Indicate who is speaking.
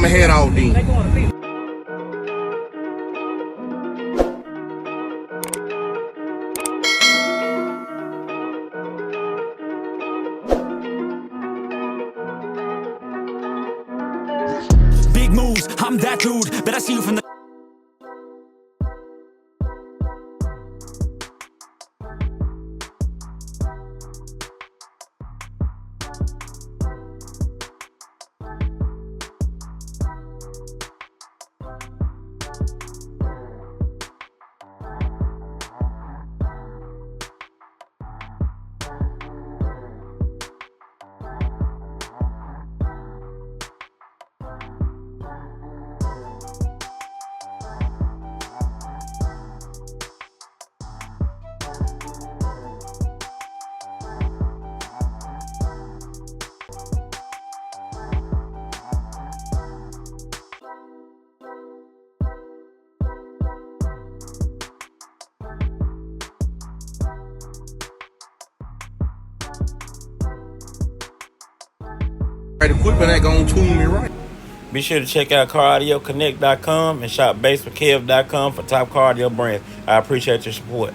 Speaker 1: I'ma head out then.
Speaker 2: Big moves, I'm that dude. Bet I see you from the.
Speaker 1: Right equipment ain't gonna tune me right.
Speaker 3: Be sure to check out CarAudioConnect.com and shop BASSWITHKEV.com for top car audio brands. I appreciate your support.